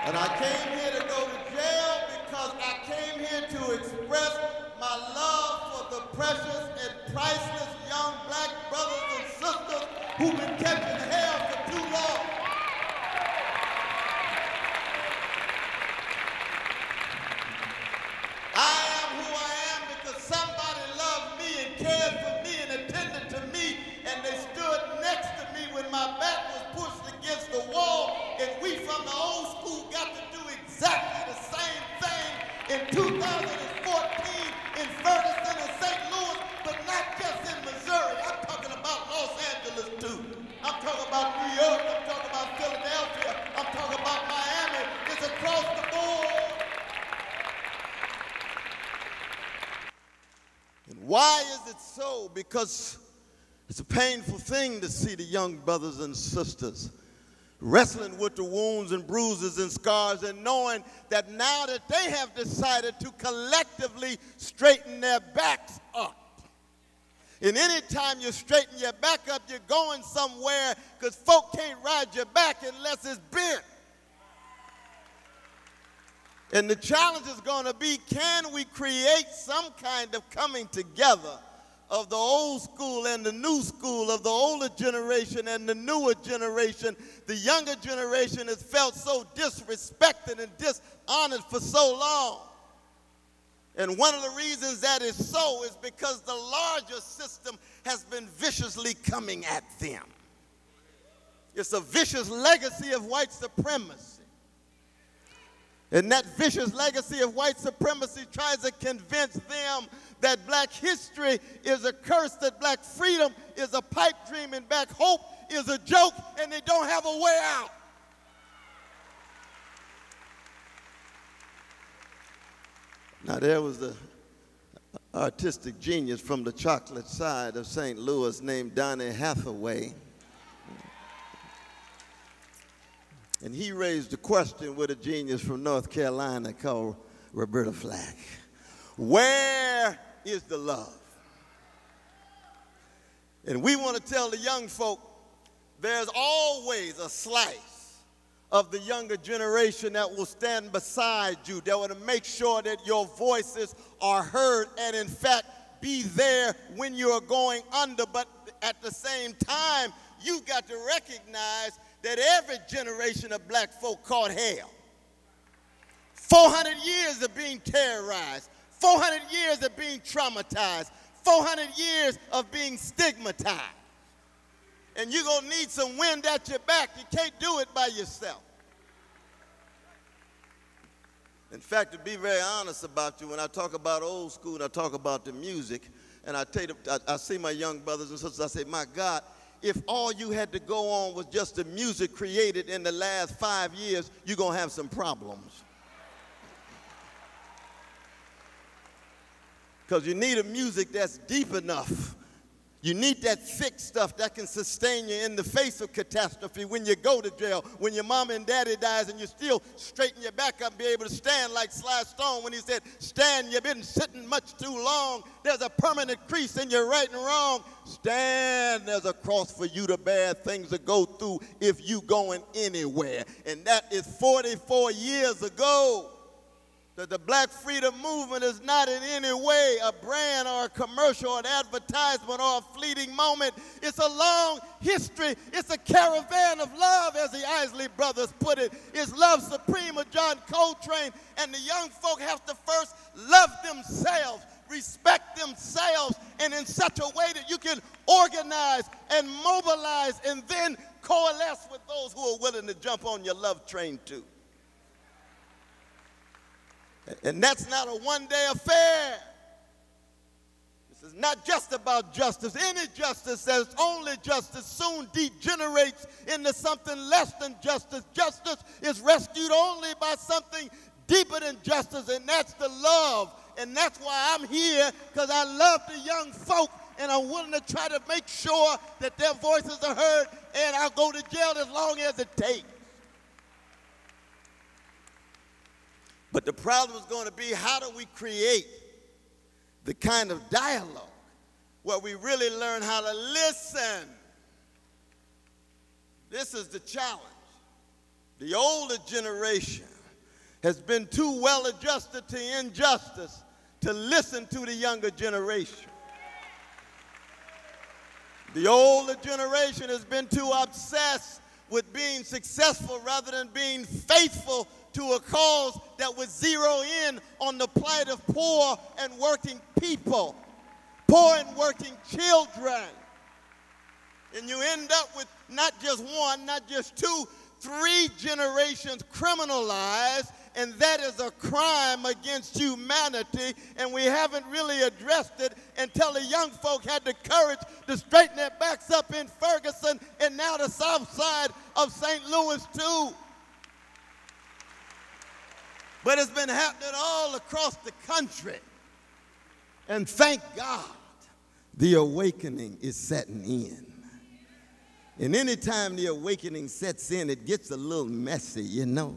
And I came here to go to jail because I came here to express my love for the precious and priceless young black brothers and sisters who've been kept in hell for too long. I am who I am because somebody loved me and cared for me and attended to me, and they stood next to me when my back was pushed against the wall, and we from the old school got to do exactly the same thing in 2014 in Ferguson and St. Louis, but not just in Missouri. I'm talking about Los Angeles too. I'm talking about New York. I'm talking about Philadelphia. I'm talking about Miami. It's across the board. And why is it so? Because it's a painful thing to see the young brothers and sisters wrestling with the wounds and bruises and scars and knowing that now that they have decided to collectively straighten their backs up. And anytime you straighten your back up, you're going somewhere because folk can't ride your back unless it's bent. And the challenge is going to be, can we create some kind of coming together of the old school and the new school, of the older generation and the newer generation? The younger generation has felt so disrespected and dishonored for so long. And one of the reasons that is so is because the larger system has been viciously coming at them. It's a vicious legacy of white supremacy. And that vicious legacy of white supremacy tries to convince them that black history is a curse, that black freedom is a pipe dream, and black hope is a joke, and they don't have a way out. Now, there was an artistic genius from the chocolate side of St. Louis named Donny Hathaway. And he raised a question with a genius from North Carolina called Roberta Flack. Where is the love? And we want to tell the young folk, there's always a slice of the younger generation that will stand beside you, that will make sure that your voices are heard and, in fact, be there when you're going under. But at the same time, you got to recognize that every generation of black folk caught hell. 400 years of being terrorized, 400 years of being traumatized, 400 years of being stigmatized. And you're going to need some wind at your back. You can't do it by yourself. In fact, to be very honest about you, when I talk about old school and I talk about the music, and I see my young brothers and sisters, I say, my God, if all you had to go on was just the music created in the last 5 years, you're going to have some problems. Because you need a music that's deep enough. You need that thick stuff that can sustain you in the face of catastrophe, when you go to jail, when your mama and daddy dies, and you still straighten your back up and be able to stand like Sly Stone when he said, stand, you've been sitting much too long. There's a permanent crease in your right and wrong. Stand, there's a cross for you to bear, things to go through if you going anywhere. And that is 44 years ago. That the black freedom movement is not in any way a brand or a commercial or an advertisement or a fleeting moment. It's a long history. It's a caravan of love, as the Isley brothers put it. It's love supreme of John Coltrane. And the young folk have to first love themselves, respect themselves, and in such a way that you can organize and mobilize and then coalesce with those who are willing to jump on your love train too. And that's not a one-day affair. This is not just about justice. Any justice that's only justice soon degenerates into something less than justice. Justice is rescued only by something deeper than justice, and that's the love. And that's why I'm here, because I love the young folk, and I'm willing to try to make sure that their voices are heard, and I'll go to jail as long as it takes. But the problem is going to be, how do we create the kind of dialogue where we really learn how to listen? This is the challenge. The older generation has been too well adjusted to injustice to listen to the younger generation. The older generation has been too obsessed with being successful rather than being faithful to a cause that would zero in on the plight of poor and working people, poor and working children. And you end up with not just one, not just two, 3 generations criminalized, and that is a crime against humanity, and we haven't really addressed it until the young folk had the courage to straighten their backs up in Ferguson and now the south side of St. Louis too. But it's been happening all across the country, and thank God the awakening is setting in. And anytime the awakening sets in, it gets a little messy, you know.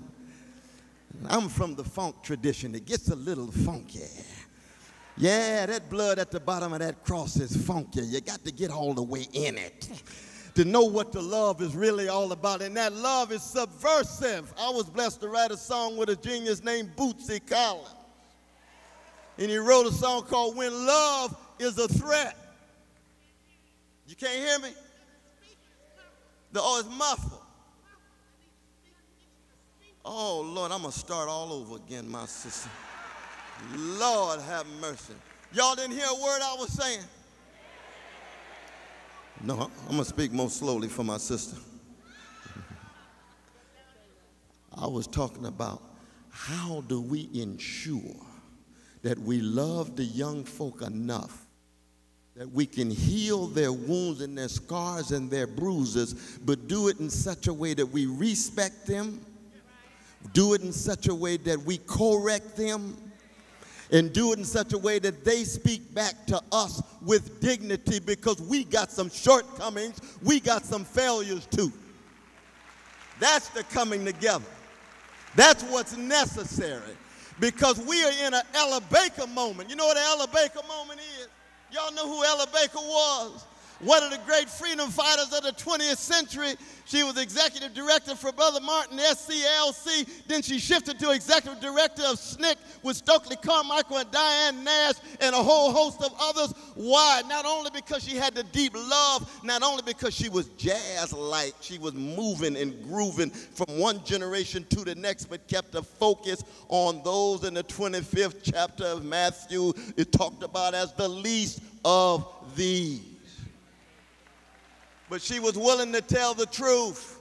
I'm from the funk tradition. It gets a little funky. Yeah, that blood at the bottom of that cross is funky. You got to get all the way in it to know what the love is really all about. And that love is subversive. I was blessed to write a song with a genius named Bootsy Collins. And he wrote a song called When Love is a Threat. You can't hear me? Oh, it's muffled. Oh, Lord, I'm going to start all over again, my sister. Lord, have mercy. Y'all didn't hear a word I was saying? No, I'm going to speak more slowly for my sister. I was talking about how do we ensure that we love the young folk enough that we can heal their wounds and their scars and their bruises, but do it in such a way that we respect them, do it in such a way that we correct them, and do it in such a way that they speak back to us with dignity, because we got some shortcomings, we got some failures too. That's the coming together. That's what's necessary, because we are in an Ella Baker moment. You know what an Ella Baker moment is? Y'all know who Ella Baker was? One of the great freedom fighters of the 20th century. She was executive director for Brother Martin, SCLC. Then she shifted to executive director of SNCC with Stokely Carmichael and Diane Nash and a whole host of others. Why? Not only because she had the deep love, not only because she was jazz-like, she was moving and grooving from one generation to the next, but kept a focus on those in the 25th chapter of Matthew. It talked about as the least of these. But she was willing to tell the truth.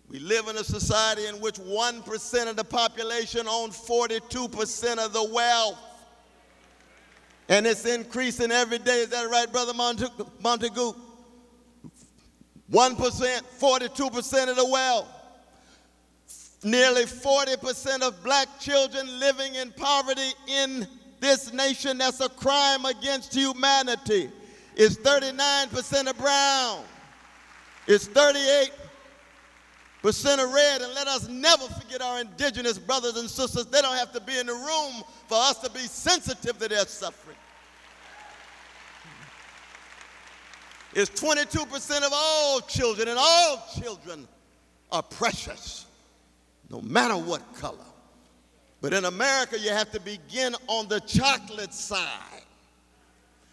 We live in a society in which 1% of the population owns 42% of the wealth. And it's increasing every day. Is that right, Brother Montague? 1%, 42% of the wealth. Nearly 40% of black children living in poverty in this nation. That's a crime against humanity. It's 39% of brown. It's 38% of red. And let us never forget our indigenous brothers and sisters. They don't have to be in the room for us to be sensitive to their suffering. It's 22% of all children, and all children are precious, no matter what color. But in America, you have to begin on the chocolate side,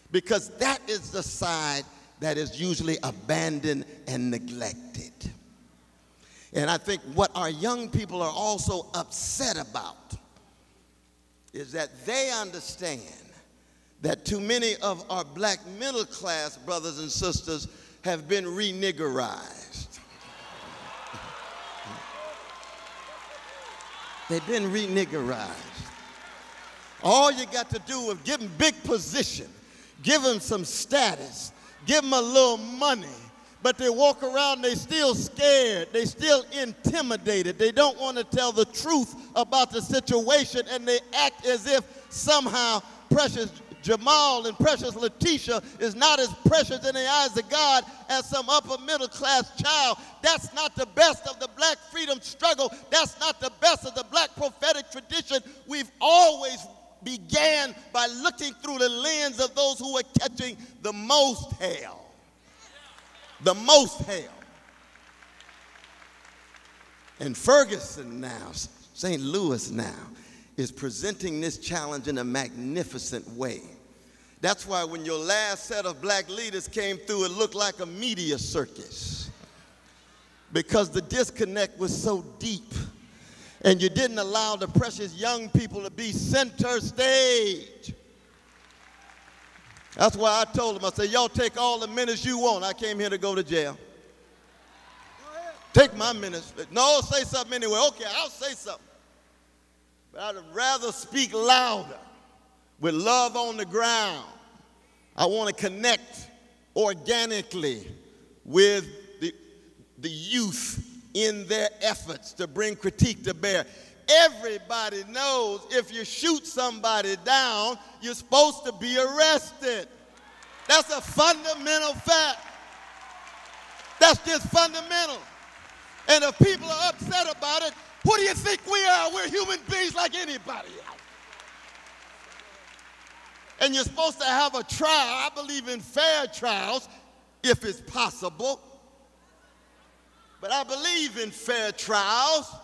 because that is the side that is usually abandoned and neglected. And I think what our young people are also upset about is that they understand that too many of our black middle class brothers and sisters have been re-niggerized. They've been re-niggerized. All you got to do is give them big position, give them some status, give them a little money, but they walk around, they still scared, they still intimidated, they don't want to tell the truth about the situation, and they act as if somehow Precious Jamal and Precious Letitia is not as precious in the eyes of God as some upper middle class child. That's not the best of the black freedom struggle. That's not the best of the black prophetic tradition. We've always began by looking through the lens of those who are catching the most hell. The most hell. And Ferguson now, St. Louis now, is presenting this challenge in a magnificent way. That's why when your last set of black leaders came through, it looked like a media circus, because the disconnect was so deep, and you didn't allow the precious young people to be center stage. That's why I told them, I said, y'all take all the minutes you want. I came here to go to jail. Take my minutes. No, say something anyway. Okay, I'll say something. But I'd rather speak louder with love on the ground. I want to connect organically with the youth in their efforts to bring critique to bear. Everybody knows if you shoot somebody down, you're supposed to be arrested. That's a fundamental fact. That's just fundamental. And if people are upset about it, who do you think we are? We're human beings like anybody else. And you're supposed to have a trial. I believe in fair trials, if it's possible. But I believe in fair trials.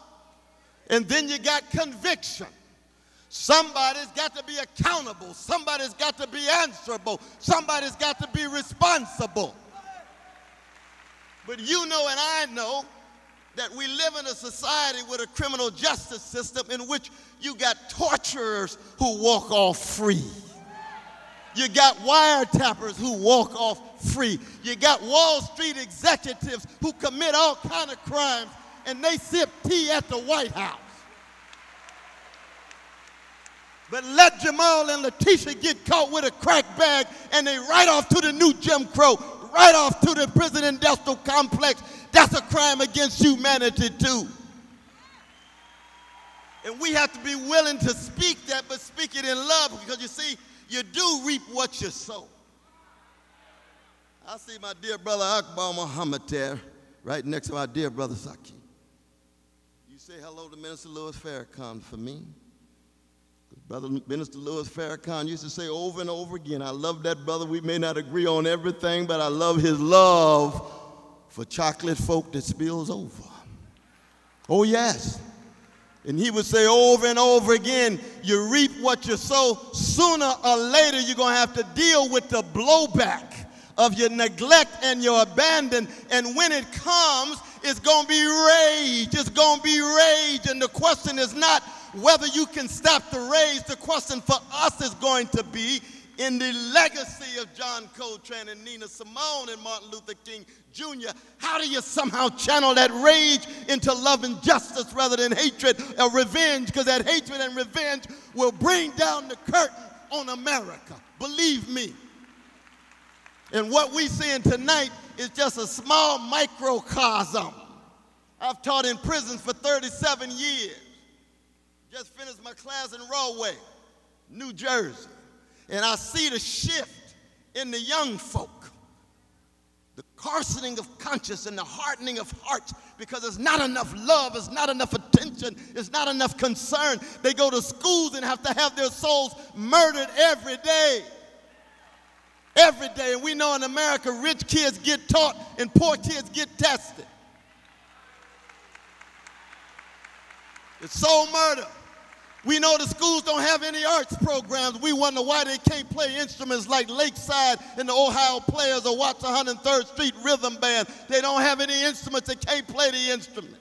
And then you got conviction. Somebody's got to be accountable. Somebody's got to be answerable. Somebody's got to be responsible. But you know and I know that we live in a society with a criminal justice system in which you got torturers who walk off free. You got wiretappers who walk off free. You got Wall Street executives who commit all kind of crimes, and they sip tea at the White House. But let Jamal and Letitia get caught with a crack bag, and they right off to the new Jim Crow, right off to the prison industrial complex. That's a crime against humanity too. And we have to be willing to speak that, but speak it in love, because you see, you do reap what you sow. I see my dear brother Akbar Muhammad there, right next to my dear brother Saki. You say hello to Minister Louis Farrakhan for me. Brother Minister Louis Farrakhan used to say over and over again, I love that brother. We may not agree on everything, but I love his love for chocolate folk that spills over. Oh, yes. And he would say over and over again, you reap what you sow. Sooner or later, you're going to have to deal with the blowback of your neglect and your abandon. And when it comes, it's going to be rage. It's going to be rage. And the question is not whether you can stop the rage. The question for us is going to be, in the legacy of John Coltrane and Nina Simone and Martin Luther King Jr., how do you somehow channel that rage into love and justice rather than hatred or revenge? Because that hatred and revenge will bring down the curtain on America. Believe me. And what we're seeing tonight is just a small microcosm. I've taught in prisons for 37 years. Just finished my class in Rahway, New Jersey. And I see the shift in the young folk, the coarsening of conscience and the hardening of hearts, because there's not enough love, there's not enough attention, there's not enough concern. They go to schools and have to have their souls murdered every day. Every day. And we know in America, rich kids get taught and poor kids get tested. It's soul murder. We know the schools don't have any arts programs. We wonder why they can't play instruments like Lakeside and the Ohio Players or Watts 103rd Street Rhythm Band. They don't have any instruments. They can't play the instruments.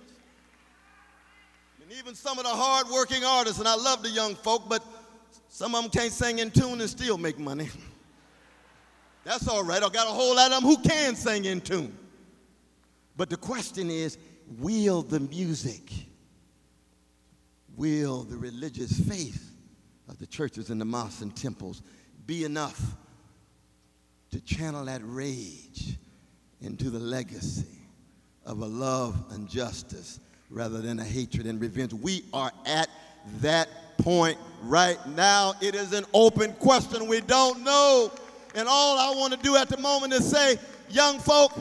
And even some of the hard-working artists, and I love the young folk, but some of them can't sing in tune and still make money. That's all right. I got a whole lot of them who can sing in tune. But the question is, will the music, will the religious faith of the churches and the mosques and temples be enough to channel that rage into the legacy of a love and justice rather than a hatred and revenge? We are at that point right now. It is an open question. We don't know. And all I want to do at the moment is say, young folk,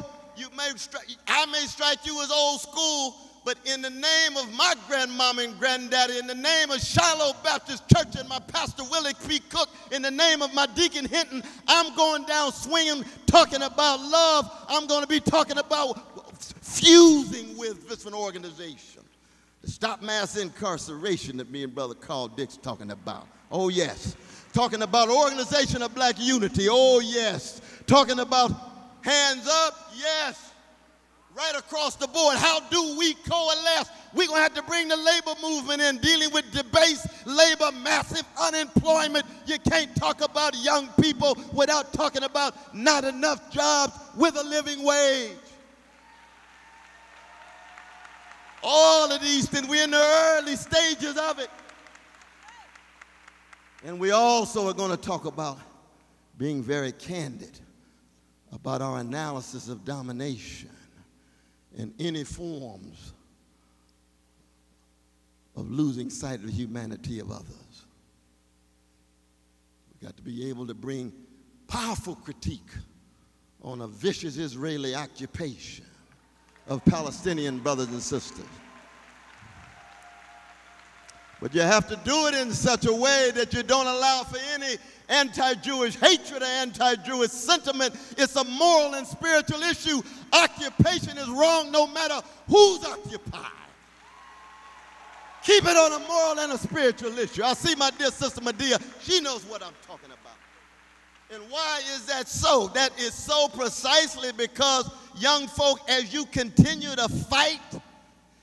I may strike you as old school, but in the name of my grandmama and granddaddy, in the name of Shiloh Baptist Church and my pastor Willie P. Cook, in the name of my Deacon Hinton, I'm going down swinging, talking about love. I'm going to be talking about fusing with different organizations. to stop mass incarceration that me and Brother Carl Dick's talking about. Oh, yes. Talking about organization of black unity. Oh, yes. Talking about hands up. Yes. Right across the board. How do we coalesce? We're going to have to bring the labor movement in, dealing with debased labor, massive unemployment. You can't talk about young people without talking about not enough jobs with a living wage. All of these things, we're in the early stages of it. And we also are going to talk about being very candid about our analysis of domination and any forms of losing sight of the humanity of others. We've got to be able to bring powerful critique on a vicious Israeli occupation of Palestinian brothers and sisters. But you have to do it in such a way that you don't allow for any anti-Jewish hatred or anti-Jewish sentiment. It's a moral and spiritual issue. Occupation is wrong no matter who's occupied. Keep it on a moral and a spiritual issue. I see my dear sister Medea. She knows what I'm talking about. And why is that so? That is so precisely because young folk, as you continue to fight,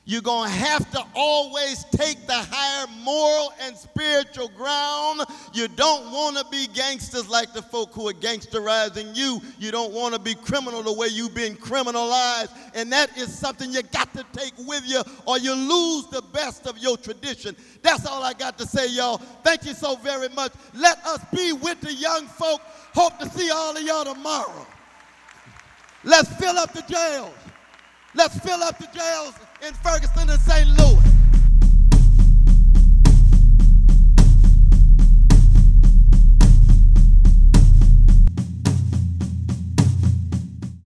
you're going to have to always take the higher moral and spiritual ground. You don't want to be gangsters like the folk who are gangsterizing you. You don't want to be criminal the way you've been criminalized. And that is something you got to take with you or you lose the best of your tradition. That's all I got to say, y'all. Thank you so very much. Let us be with the young folk. Hope to see all of y'all tomorrow. Let's fill up the jails. Let's fill up the jails in Ferguson and St. Louis.